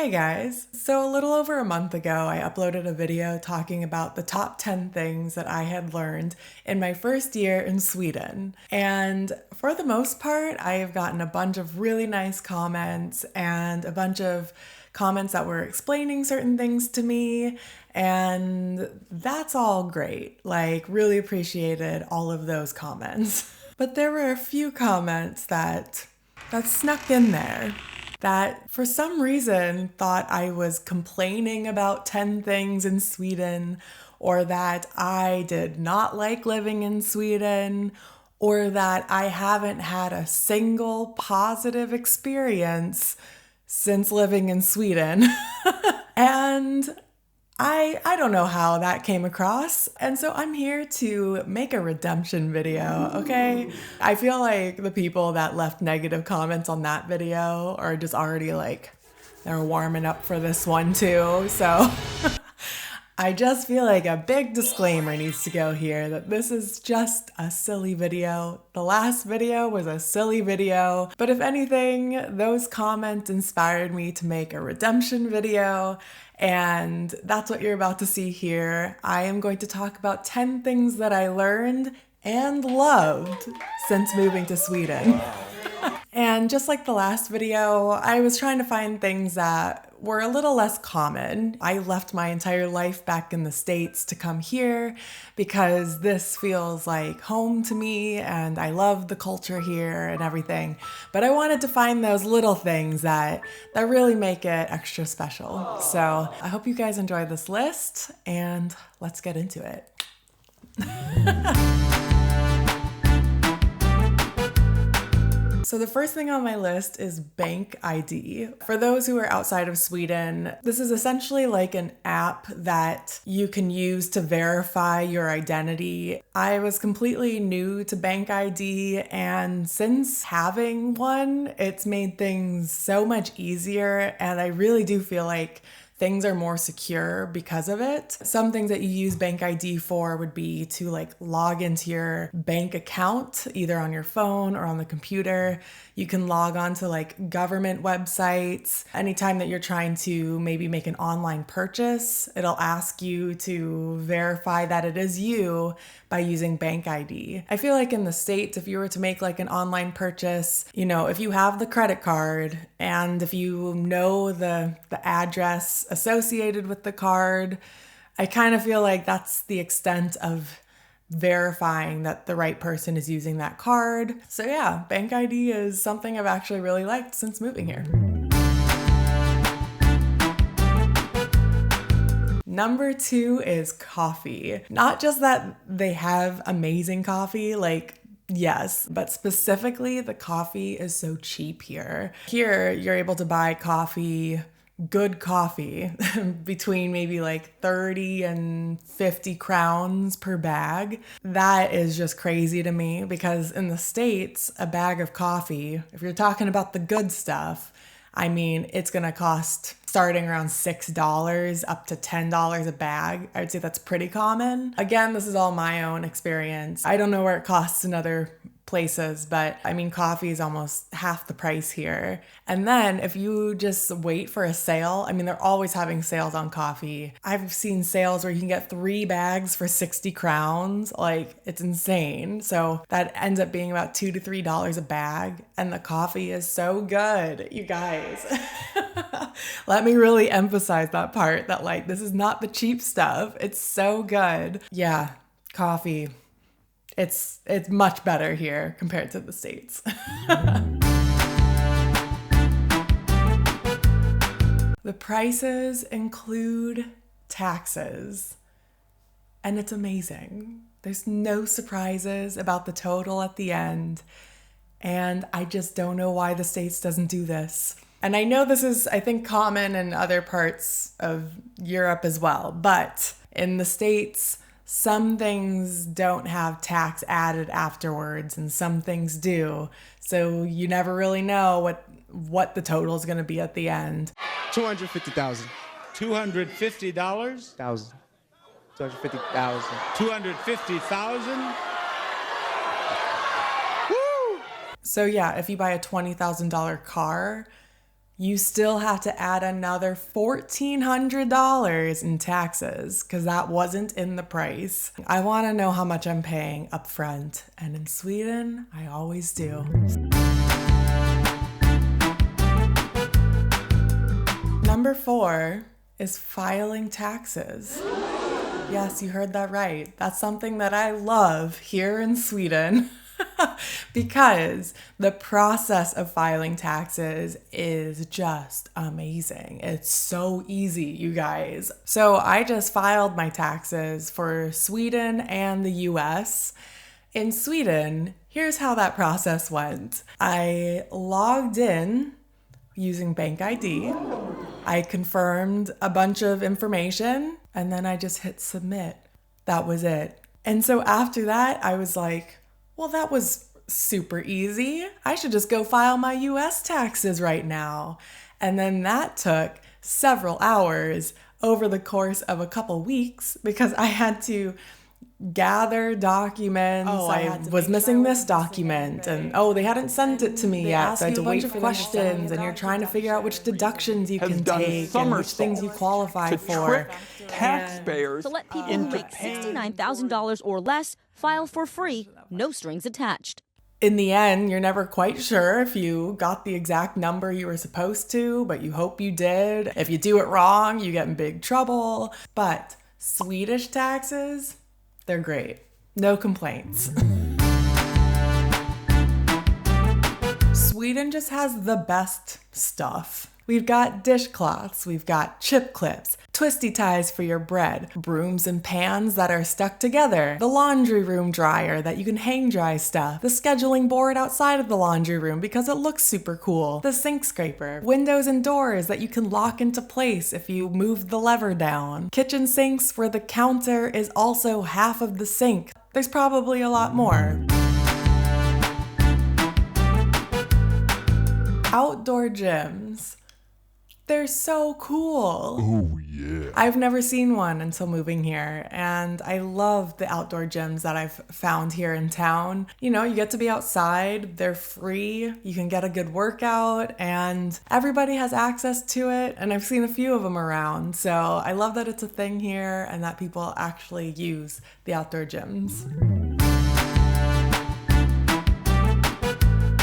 Hey guys! So a little over a month ago, I uploaded a video talking about the top 10 things that I had learned in my first year in Sweden. And for the most part, I have gotten a bunch of really nice comments and a bunch of comments that were explaining certain things to me. And that's all great. Like, really appreciated all of those comments. But there were a few comments that snuck in there that for some reason thought I was complaining about 10 things in Sweden, or that I did not like living in Sweden, or that I haven't had a single positive experience since living in Sweden. And I don't know how that came across, and so I'm here to make a redemption video, okay? I feel like the people that left negative comments on that video are just already like, they're warming up for this one too, so I just feel like a big disclaimer needs to go here that this is just a silly video. The last video was a silly video, but if anything, those comments inspired me to make a redemption video, and that's what you're about to see here. I am going to talk about 10 things that I learned and loved since moving to Sweden. And just like the last video, I was trying to find things that were a little less common. I left my entire life back in the States to come here because this feels like home to me and I love the culture here and everything. But I wanted to find those little things that really make it extra special. So I hope you guys enjoy this list and let's get into it. So the first thing on my list is BankID. For those who are outside of Sweden, this is essentially like an app that you can use to verify your identity. I was completely new to BankID, and since having one, it's made things so much easier, and I really do feel like things are more secure because of it. Some things that you use BankID for would be to like log into your bank account, either on your phone or on the computer. You can log on to like government websites. Anytime that you're trying to maybe make an online purchase, it'll ask you to verify that it is you by using BankID. I feel like in the States, if you were to make like an online purchase, you know, if you have the credit card and if you know the address associated with the card, I kind of feel like that's the extent of verifying that the right person is using that card. So yeah, BankID is something I've actually really liked since moving here. Number 2 is coffee. Not just that they have amazing coffee, like yes, but specifically the coffee is so cheap here. Here, you're able to buy good coffee, between maybe like 30 and 50 crowns per bag. That is just crazy to me because in the States, a bag of coffee, if you're talking about the good stuff, I mean, it's gonna cost starting around $6 up to $10 a bag. I would say that's pretty common. Again, this is all my own experience. I don't know where it costs in other places, but I mean, coffee is almost half the price here. And then if you just wait for a sale, I mean, they're always having sales on coffee. I've seen sales where you can get 3 bags for 60 crowns. Like, it's insane. So that ends up being about $2 to $3 a bag. And the coffee is so good, you guys. Let me really emphasize that part, that like, this is not the cheap stuff. It's so good. Yeah, coffee. It's much better here compared to the States. The prices include taxes, and it's amazing. There's no surprises about the total at the end, and I just don't know why the States doesn't do this. And I know this is, I think, common in other parts of Europe as well, but in the States, some things don't have tax added afterwards and some things do. So you never really know what the total is going to be at the end. $250,000. $250? $250,000. $250,000? So yeah, if you buy a $20,000 car, you still have to add another $1,400 in taxes because that wasn't in the price. I want to know how much I'm paying up front, and in Sweden, I always do. Number 4 is filing taxes. Yes, you heard that right. That's something that I love here in Sweden because the process of filing taxes is just amazing. It's so easy, you guys. So I just filed my taxes for Sweden and the US. In Sweden, here's how that process went. I logged in using BankID. I confirmed a bunch of information and then I just hit submit. That was it. And so after that, I was like, well, that was super easy. I should just go file my US taxes right now. And then that took several hours over the course of a couple weeks because I had to gather documents. I was missing this document and they hadn't sent it to me yet, so I had to wait for questions, and you're trying to figure out which deductions you can take and which things you qualify for. Taxpayers to let people who make $69,000 or less file for free, no strings attached. In the end, you're never quite sure if you got the exact number you were supposed to, but you hope you did. If you do it wrong, you get in big trouble. But Swedish taxes, they're great. No complaints. Sweden just has the best stuff. We've got dishcloths, we've got chip clips, twisty ties for your bread, brooms and pans that are stuck together, the laundry room dryer that you can hang dry stuff, the scheduling board outside of the laundry room because it looks super cool, the sink scraper, windows and doors that you can lock into place if you move the lever down, kitchen sinks where the counter is also half of the sink. There's probably a lot more. Outdoor gyms. They're so cool. Oh, yeah. I've never seen one until moving here, and I love the outdoor gyms that I've found here in town. You know, you get to be outside, they're free, you can get a good workout, and everybody has access to it, and I've seen a few of them around. So I love that it's a thing here and that people actually use the outdoor gyms.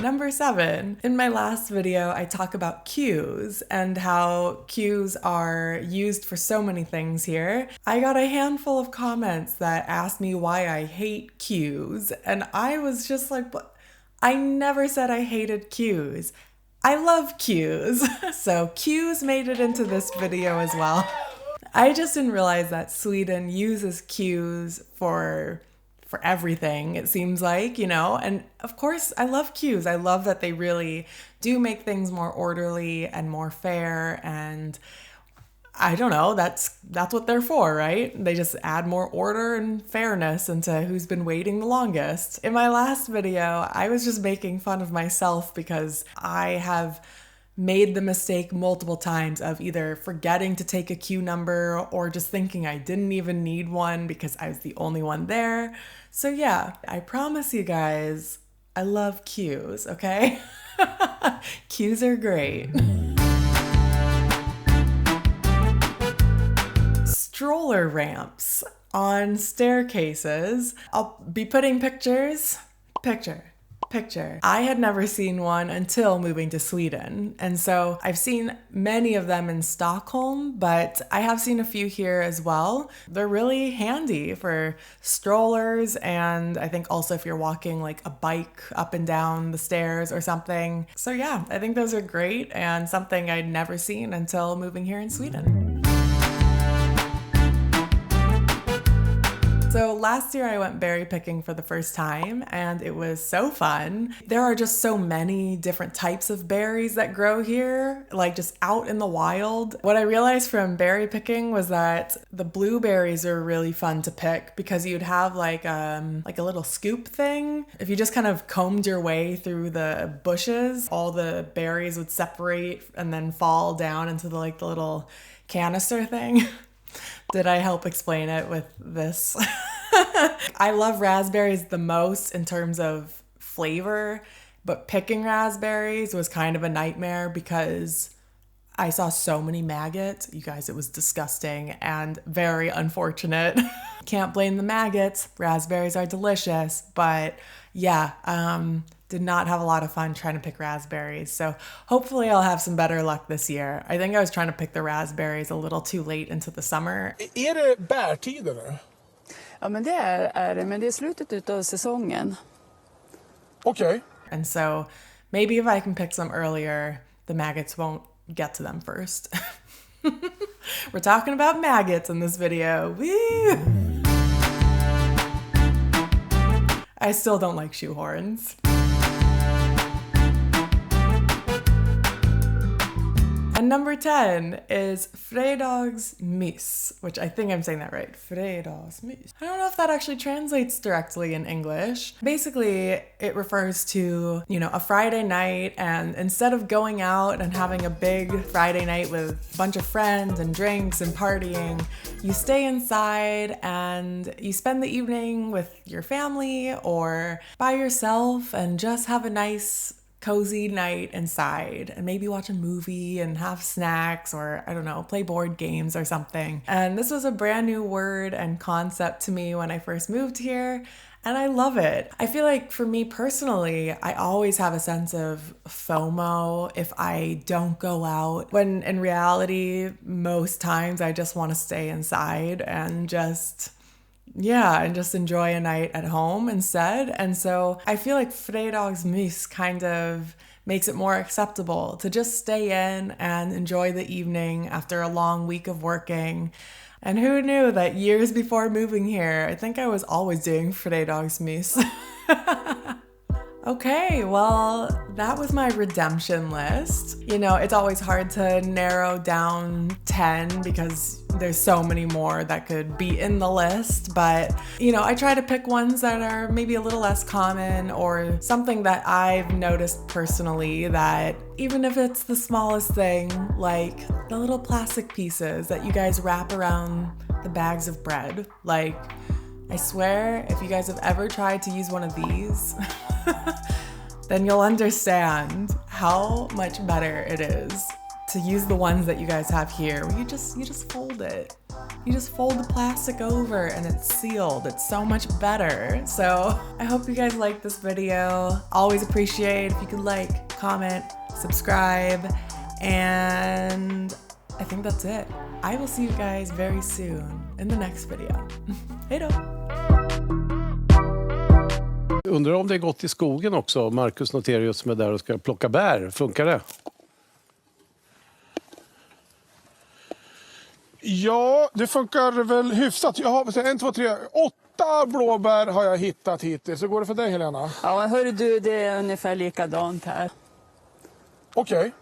Number 7. In my last video, I talk about queues and how queues are used for so many things here. I got a handful of comments that asked me why I hate queues, and I was just like, what? I never said I hated queues. I love queues. So queues made it into this video as well. I just didn't realize that Sweden uses queues for everything, it seems like, you know, and of course I love queues. I love that they really do make things more orderly and more fair, and I don't know, that's what they're for, right? They just add more order and fairness into who's been waiting the longest. In my last video, I was just making fun of myself because I have made the mistake multiple times of either forgetting to take a queue number or just thinking I didn't even need one because I was the only one there. So yeah, I promise you guys, I love queues, okay? Queues are great. Stroller ramps on staircases. I'll be putting picture. I had never seen one until moving to Sweden. And so I've seen many of them in Stockholm, but I have seen a few here as well. They're really handy for strollers, and I think also if you're walking like a bike up and down the stairs or something. So yeah, I think those are great and something I'd never seen until moving here in Sweden. So last year I went berry picking for the first time and it was so fun. There are just so many different types of berries that grow here, like just out in the wild. What I realized from berry picking was that the blueberries are really fun to pick because you'd have like a little scoop thing. If you just kind of combed your way through the bushes, all the berries would separate and then fall down into the little canister thing. Did I help explain it with this? I love raspberries the most in terms of flavor, but picking raspberries was kind of a nightmare because I saw so many maggots. You guys, it was disgusting and very unfortunate. Can't blame the maggots. Raspberries are delicious, but yeah, did not have a lot of fun trying to pick raspberries. So hopefully I'll have some better luck this year. I think I was trying to pick the raspberries a little too late into the summer. Är det bärtider nu? Ja, men det är det. Men det är slutet av säsongen. Okay. And so maybe if I can pick some earlier, the maggots won't get to them first. We're talking about maggots in this video. Woo! I still don't like shoehorns. And number 10 is Fredagsmys, which I think I'm saying that right. Fredagsmys. I don't know if that actually translates directly in English. Basically, it refers to, a Friday night, and instead of going out and having a big Friday night with a bunch of friends and drinks and partying, you stay inside and you spend the evening with your family or by yourself and just have a nice cozy night inside and maybe watch a movie and have snacks or, I don't know, play board games or something. And this was a brand new word and concept to me when I first moved here, and I love it. I feel like for me personally, I always have a sense of FOMO if I don't go out, when in reality, most times I just want to stay inside and just enjoy a night at home instead. And so I feel like Fredagsmys kind of makes it more acceptable to just stay in and enjoy the evening after a long week of working. And who knew that years before moving here, I think I was always doing Fredagsmys. Okay, well, that was my redemption list. It's always hard to narrow down 10 because there's so many more that could be in the list. But, I try to pick ones that are maybe a little less common or something that I've noticed personally, that even if it's the smallest thing, like the little plastic pieces that you guys wrap around the bags of bread. Like, I swear, if you guys have ever tried to use one of these, then you'll understand how much better it is to use the ones that you guys have here, where you just fold it. You just fold the plastic over and it's sealed. It's so much better. So I hope you guys like this video. Always appreciate if you could like, comment, subscribe, and I think that's it. I will see you guys very soon in the next video. Hej då! Undrar om det är gått i skogen också. Marcus Noterius som är där och ska plocka bär. Funkar det? Ja, det funkar väl hyfsat. Jag har 1, 2, 3, 8 blåbär har jag hittat hittills. Så går det för dig, Helena? Ja, hör du, det är ungefär likadant här. Okej.